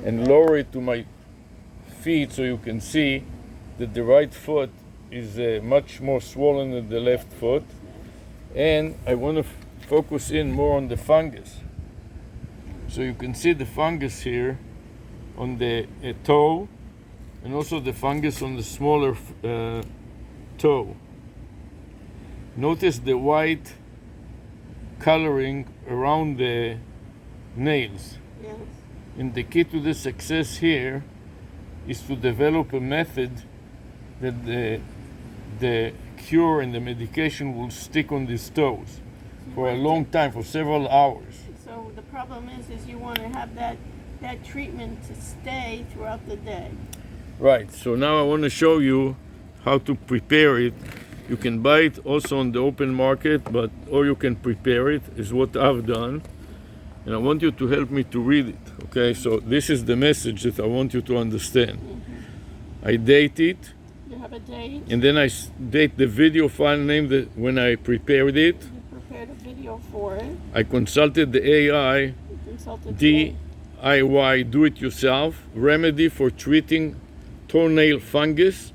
and lower it to my feet so you can see that the right foot is much more swollen than the left foot. And I want to focus in more on the fungus. So you can see the fungus here on the toe, and also the fungus on the smaller toe. Notice the white coloring around the nails. Yes. And the key to the success here is to develop a method that the cure and the medication will stick on these toes for a long time, for several hours. So the problem is you want to have that treatment to stay throughout the day. Right, so now I want to show you how to prepare it. You can buy it also on the open market, or you can prepare it, is what I've done. And I want you to help me to read it, okay? So this is the message that I want you to understand. I date it. You have a date. And then I date the video file name that when I prepared it. You prepared a video for it. I consulted the AI, You consulted the DIY, do-it-yourself, remedy for treating toenail fungus.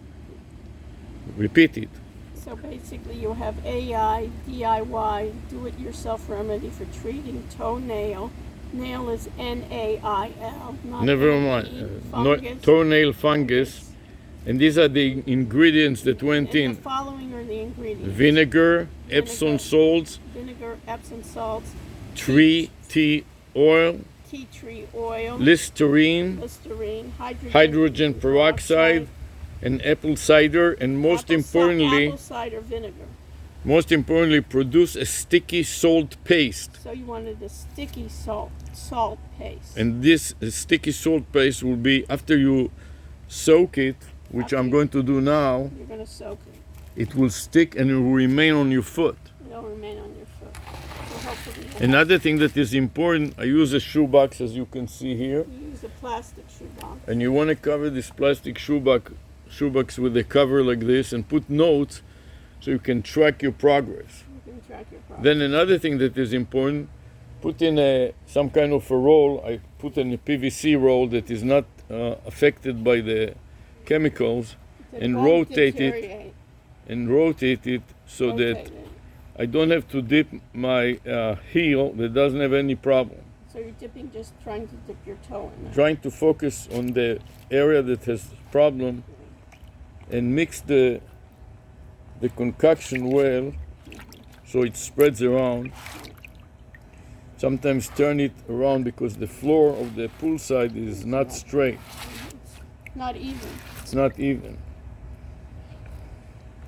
Repeat it. So basically you have AI, DIY, do-it-yourself remedy for treating toenail. Nail is N-A-I-L, not Never N-E, mind. fungus. Toenail fungus. And these are the ingredients that went And in. the following are the ingredients. Vinegar, Epsom salts, Vinegar, Epsom salts, tree tea oil, tea tree oil, Listerine, Listerine, hydrogen peroxide, and apple cider, and most importantly, apple cider vinegar. Produce a sticky salt paste. So you wanted a sticky salt paste. And this sticky salt paste will be, after you soak it, which I'm going to do now, You're going to soak it. it will stick and it will remain on your foot. It'll remain on your foot. So hopefully Another thing that is important, I use a shoebox, as you can see here. you use a plastic shoebox. And you want to cover this plastic shoebox with a cover like this and put notes so you can track your progress. You can track your progress. Then another thing that is important, put in some kind of a roll. I put in a PVC roll that is not affected by the chemicals, That and won't rotate it deteriorate. so Rotate that it. I don't have to dip my heel that doesn't have any problem. So you're dipping, just trying to dip your toe in there. Trying to focus on the area that has problem and mix the concoction well so it spreads around. Sometimes turn it around because the floor of the poolside is not straight. Not even. It's not even.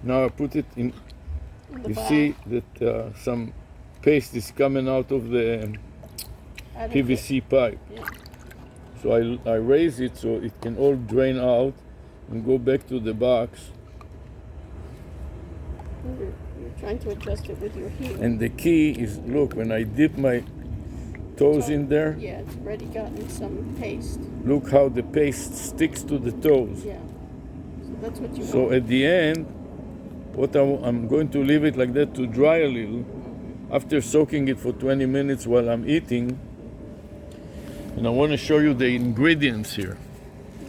Now I put it in. In the You bag. see that some paste is coming out of the Out of PVC pipe. Yeah. So I raise it so it can all drain out and go back to the box. You're trying to adjust it with your heel. And the key is, look, when I dip my toes in there, Yeah, it's already gotten some paste. look how the paste sticks to the toes. Yeah. So that's what you So want. at the end, I'm going to leave it like that to dry a little after soaking it for 20 minutes while I'm eating. And I want to show you the ingredients here.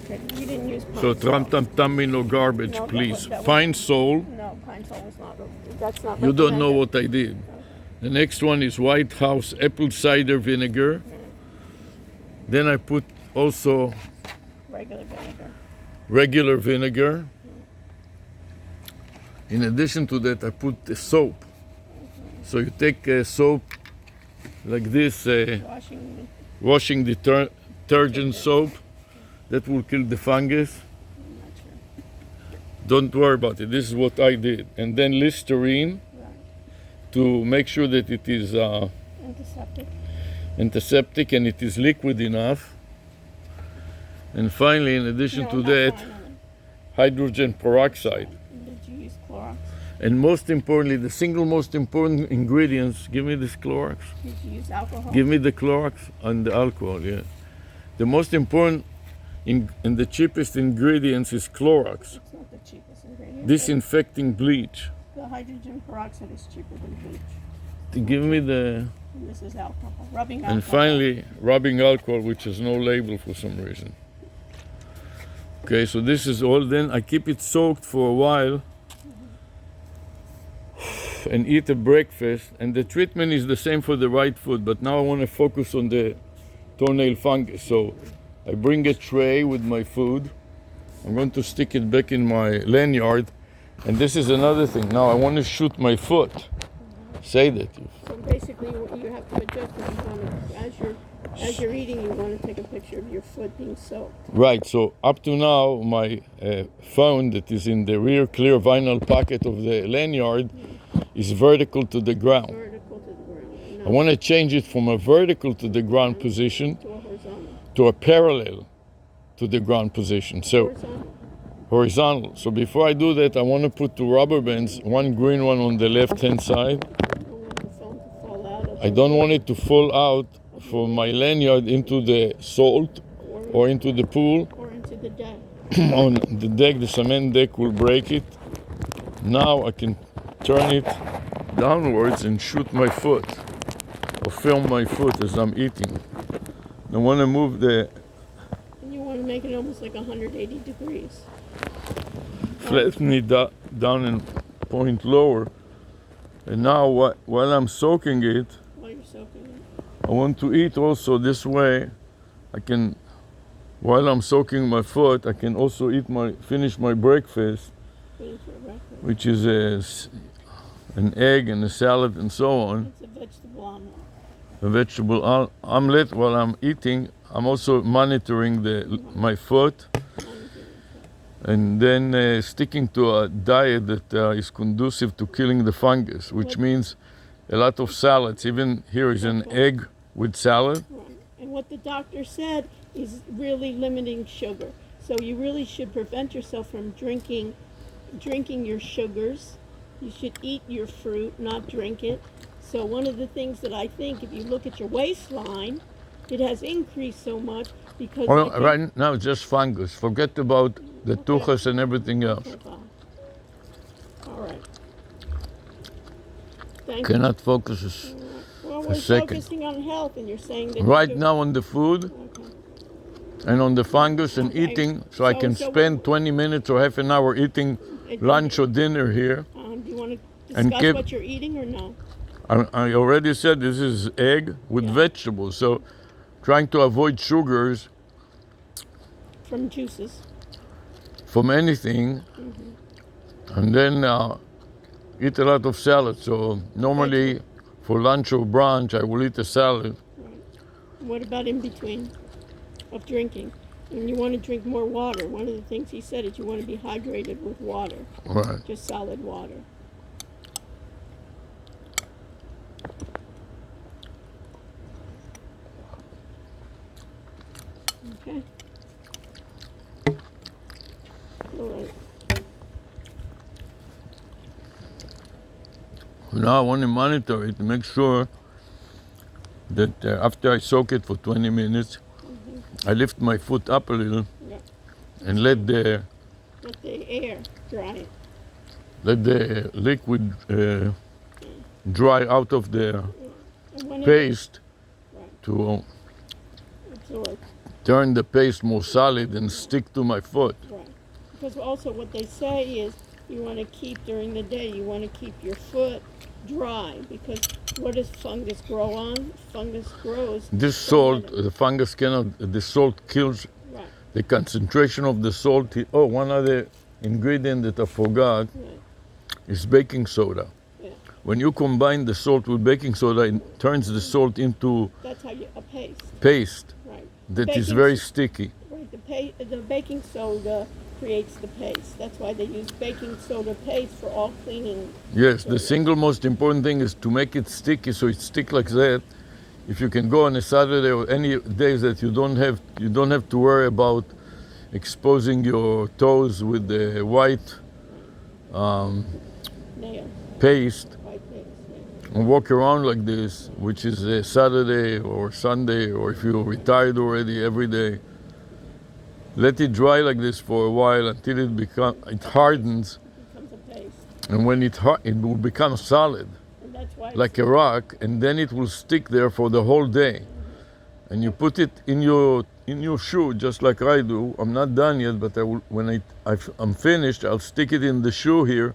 Okay, you didn't use pine So salt. tell me no garbage, No, please. that was- Pine sol. No, pine salt was not. That's not. You don't know recommended. what I did. The next one is White House apple cider vinegar. Then I put also Regular vinegar. regular vinegar. In addition to that, I put the soap. So you take soap like this, Washing. washing detergent soap. That will kill the fungus. I'm not sure. Don't worry about it. This is what I did. And then Listerine Right. to make sure that it is Antiseptic. antiseptic and it is liquid enough. And finally, in addition No, to not that, finally. hydrogen peroxide. Did you use Clorox? And most importantly, the single most important ingredients, give me this Clorox. Did you use alcohol? Give me the Clorox and the alcohol, yeah. The most important and the cheapest ingredients is Clorox, It's not the cheapest ingredient. disinfecting bleach. The hydrogen peroxide is cheaper than bleach. Give me the And this is alcohol. Rubbing alcohol. And finally, rubbing alcohol, which has no label for some reason. Okay, so this is all. Then I keep it soaked for a while and eat a breakfast. And the treatment is the same for the right foot, but now I want to focus on the toenail fungus. So I bring a tray with my food. I'm going to stick it back in my lanyard. And this is another thing. Now I want to shoot my foot. Say that. So basically, you have to adjust what you want to, as you're eating, you want to take a picture of your foot being soaked. Right, so up to now, my phone that is in the rear clear vinyl pocket of the lanyard is vertical to the ground. Vertical to the ground. I want to change it from a vertical to the ground position To a horizontal. to a parallel to the ground position. So horizontal. So before I do that, I want to put two rubber bands, one green one on the left-hand side. I don't want it to fall out from my lanyard into the salt or into the pool. Or into the deck. On the deck, the cement deck will break it. Now I can turn it downwards and shoot my foot or film my foot as I'm eating. I want to move the And you want to make it almost like 180 degrees. flatten it down and point lower. And now while I'm soaking it, While you're soaking it. I want to eat also this way. I can, while I'm soaking my foot, I can also finish my breakfast, Finish your breakfast. which is an egg and a salad and so on. It's a vegetable omelet. A vegetable omelet. While I'm eating, I'm also monitoring my foot, and then sticking to a diet that is conducive to killing the fungus, which means a lot of salads. Even here is an egg with salad. Right. And what the doctor said is really limiting sugar. So you really should prevent yourself from drinking your sugars. You should eat your fruit, not drink it. So one of the things that I think, if you look at your waistline, it has increased so much because Well, right now it's just fungus. Forget about the Okay. tuchas and everything else. All right. Thank you. Cannot focus Well, a we're second. focusing on health, and you're saying that right now on the food Okay. and on the fungus and Okay. eating, so I can So spend 20 minutes or half an hour eating lunch or dinner here. Do you want to And discuss keep- what you're eating or no? I already said this is egg with Yeah. vegetables, so trying to avoid sugars From juices. from anything, and then eat a lot of salad. So normally for lunch or brunch, I will eat a salad. What about in between of drinking? And you want to drink more water. One of the things he said is you want to be hydrated with water, Right. just solid water. Okay. All right. Now I want to monitor it to make sure that after I soak it for 20 minutes, I lift my foot up a little Yeah. and let the Let the air dry it. liquid dry out of the And when paste Right. to absorb. turn the paste more solid and stick to my foot. Right. Because also what they say is you want to keep during the day, you want to keep your foot dry because what does fungus grow on? Fungus grows. This salt, the fungus the salt kills Right, the concentration of the salt. Oh, one other ingredient that I forgot right, is baking soda. yeah. When you combine the salt with baking soda, it turns the salt into That's how you, a paste, paste right. that is Baking very s- sticky. Right, the baking soda creates the paste. That's why they use baking soda paste for all cleaning. Yes, the single most important thing is to make it sticky, so it stick like that. If you can go on a Saturday or any days that you don't have to worry about exposing your toes with the white Nail, paste white paste, yeah. and walk around like this, which is a Saturday or Sunday, or if you're retired already, every day. Let it dry like this for a while until it hardens, It becomes a paste. and when it will become solid. And That's why. like a rock, and then it will stick there for the whole day. And you put it in your shoe, just like I do. I'm not done yet, but I will, when I'm finished, I'll stick it in the shoe here,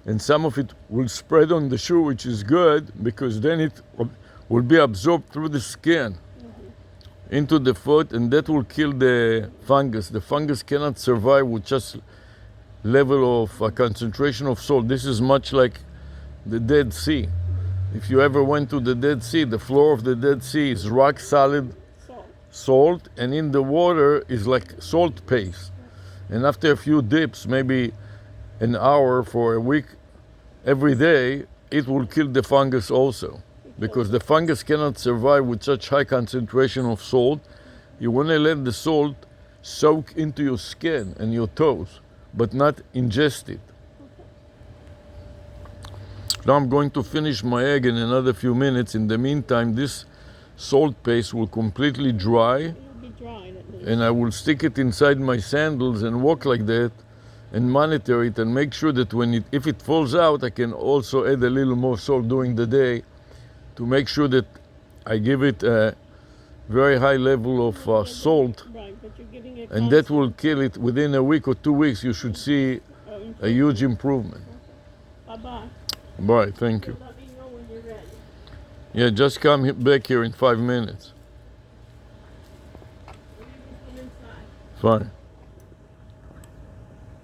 and some of it will spread on the shoe, which is good because then it will be absorbed through the skin into the foot, and that will kill the fungus. The fungus cannot survive with just level of concentration of salt. This is much like the Dead Sea. If you ever went to the Dead Sea, the floor of the Dead Sea is rock solid salt, and in the water is like salt paste. And after a few dips, maybe an hour for a week, every day, it will kill the fungus also. Because the fungus cannot survive with such high concentration of salt. You want to let the salt soak into your skin and your toes, but not ingest it. Now I'm going to finish my egg in another few minutes. In the meantime, this salt paste will completely dry, It'll be dried at least. and I will stick it inside my sandals and walk like that and monitor it and make sure that if it falls out, I can also add a little more salt during the day to make sure that I give it a very high level of salt, Right, but you're giving it. and that will kill it. Within a week or 2 weeks, you should see a huge improvement. Bye-bye. Bye, thank you. Let me know when you're ready. Yeah, just come back here in 5 minutes. Or you can come inside. Fine.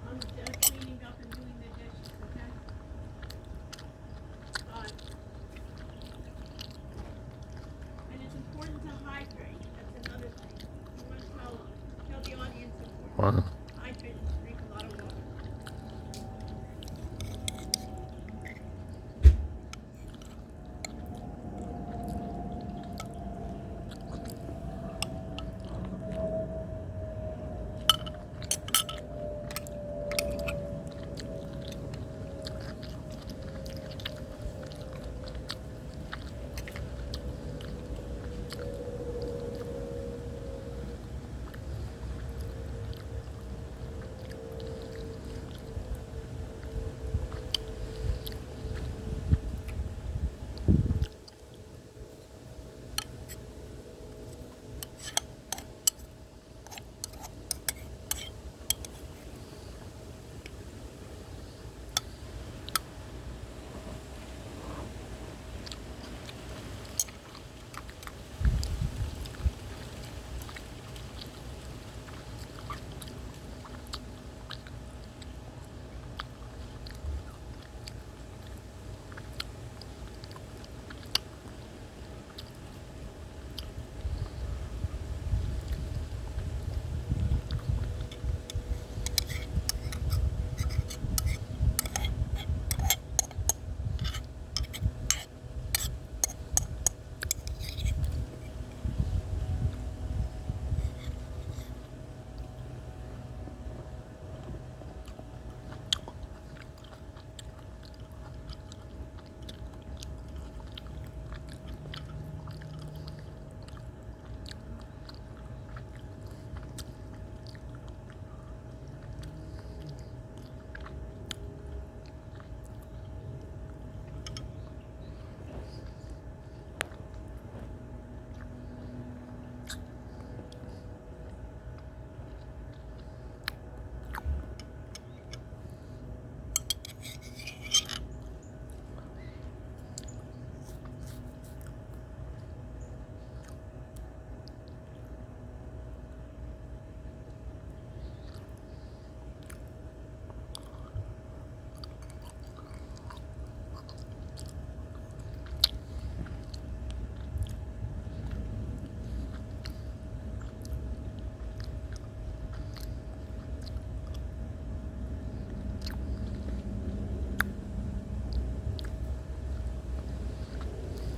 I'm just cleaning up and doing the dishes, okay? Bye. And it's important to hydrate. That's another thing. You want to tell the audience important. Fine. Hydrate and drink a lot of water.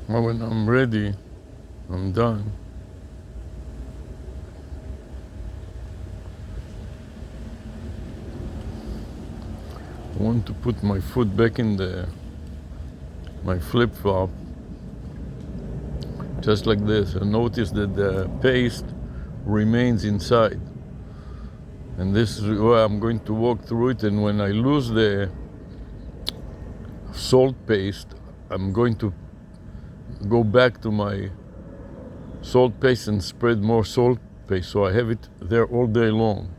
Well, when I'm ready, I'm done. I want to put my foot back in my flip-flop, just like this, and notice that the paste remains inside. And this is where I'm going to walk through it, and when I lose the salt paste, I'm going to go back to my salt paste and spread more salt paste, so I have it there all day long.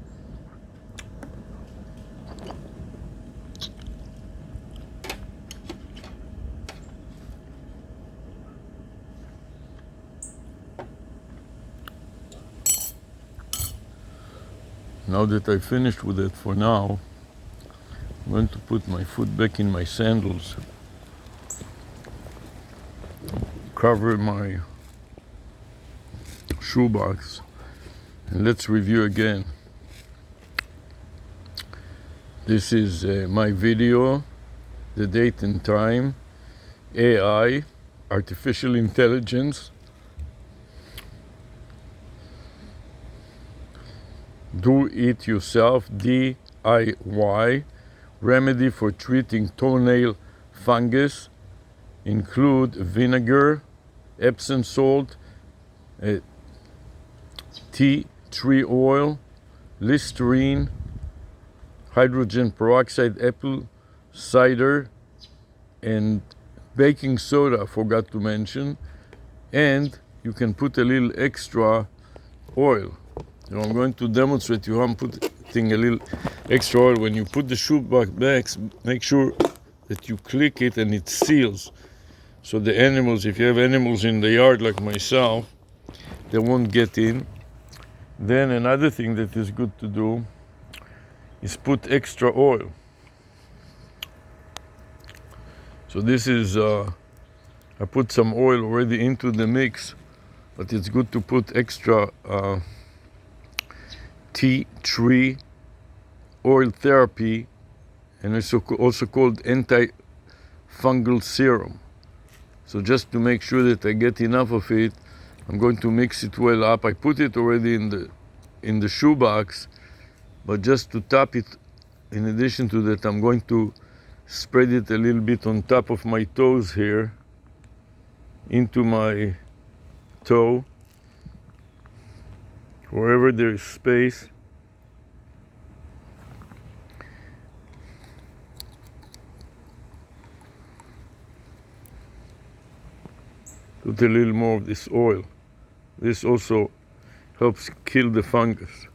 Now that I finished with it for now, I'm going to put my foot back in my sandals, cover my shoebox, and let's review again. This is my video, the date and time, AI, artificial intelligence, do it yourself, DIY, remedy for treating toenail fungus, include vinegar, Epsom salt, tea tree oil, Listerine, hydrogen peroxide, apple cider, and baking soda, I forgot to mention, and you can put a little extra oil. So I'm going to demonstrate you how I'm putting a little extra oil. When you put the shoebox back, make sure that you click it and it seals. So the animals, if you have animals in the yard like myself, they won't get in. Then another thing that is good to do is put extra oil. So this is, I put some oil already into the mix, but it's good to put extra tea tree oil therapy, and it's also called anti-fungal serum. So just to make sure that I get enough of it, I'm going to mix it well up. I put it already in the shoebox, but just to top it, in addition to that, I'm going to spread it a little bit on top of my toes here, into my toe, wherever there is space. Put a little more of this oil. This also helps kill the fungus.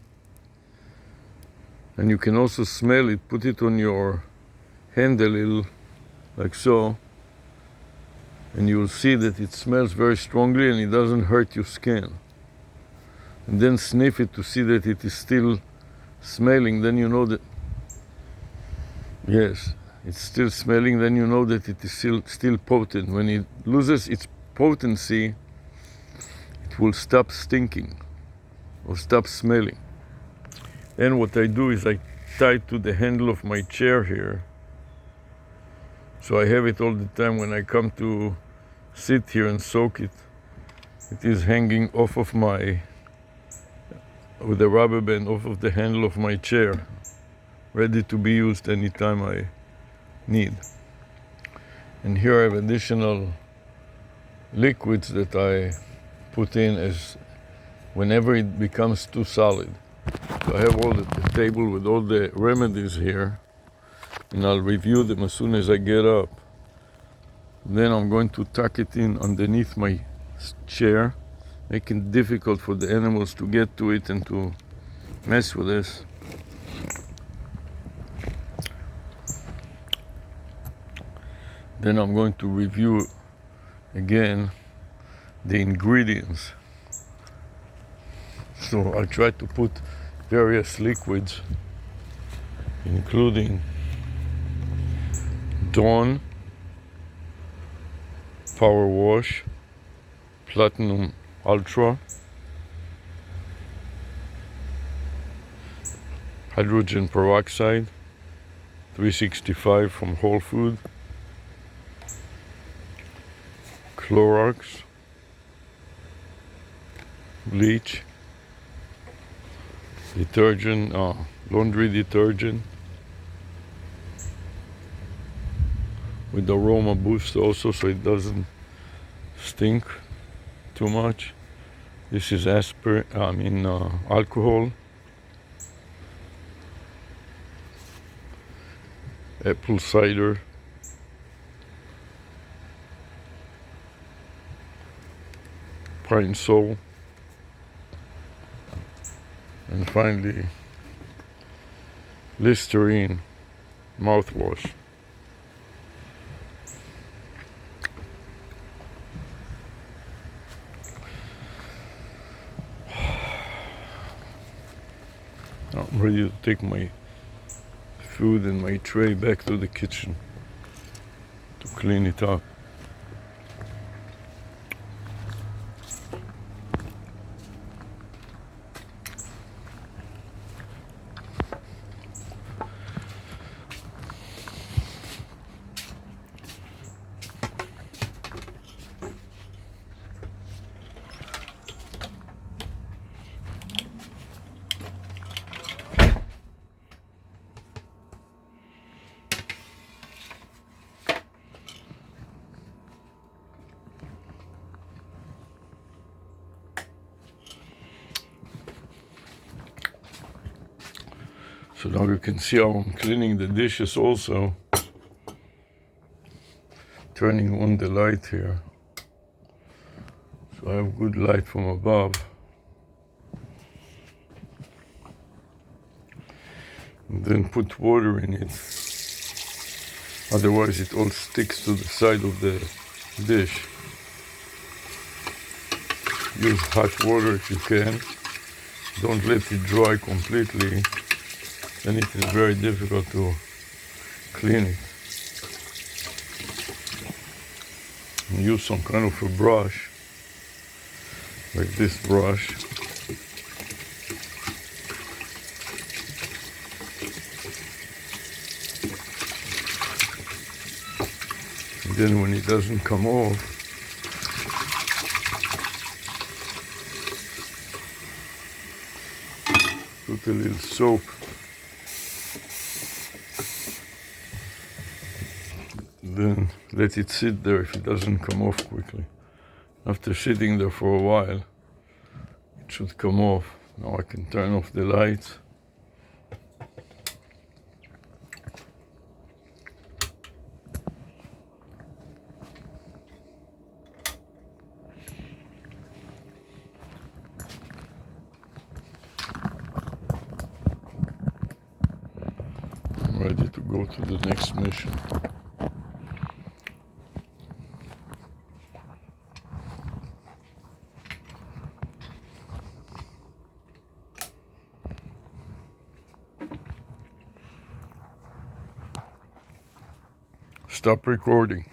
And you can also smell it. Put it on your hand a little, like so, and you'll see that it smells very strongly and it doesn't hurt your skin. And then sniff it to see that it is still smelling, then you know that, yes, it's still smelling, then you know that it is still potent. When it loses its potency, it will stop stinking or stop smelling. Then what I do is I tie it to the handle of my chair here. So I have it all the time when I come to sit here and soak it. It is hanging off of with a rubber band off of the handle of my chair, ready to be used anytime I need. And here I have additional liquids that I put in as whenever it becomes too solid. So I have all the table with all the remedies here, and I'll review them as soon as I get up. Then I'm going to tuck it in underneath my chair, making it difficult for the animals to get to it and to mess with this. Then I'm going to review again the ingredients. So I try to put various liquids, including Dawn Power Wash, Platinum Ultra, Hydrogen Peroxide 365 from Whole Food, Clorox, bleach, detergent, laundry detergent with aroma boost also, so it doesn't stink too much. This is alcohol, apple cider, pine sol, and finally Listerine mouthwash. I'm ready to take my food and my tray back to the kitchen to clean it up. So now you can see how I'm cleaning the dishes also. Turning on the light here. So I have good light from above. And then put water in it. Otherwise it all sticks to the side of the dish. Use hot water if you can. Don't let it dry completely. Then it is very difficult to clean it. And use some kind of a brush, like this brush. And then when it doesn't come off, put a little soap. Then let it sit there if it doesn't come off quickly. After sitting there for a while, it should come off. Now I can turn off the lights. I'm ready to go to the next mission. Stop recording.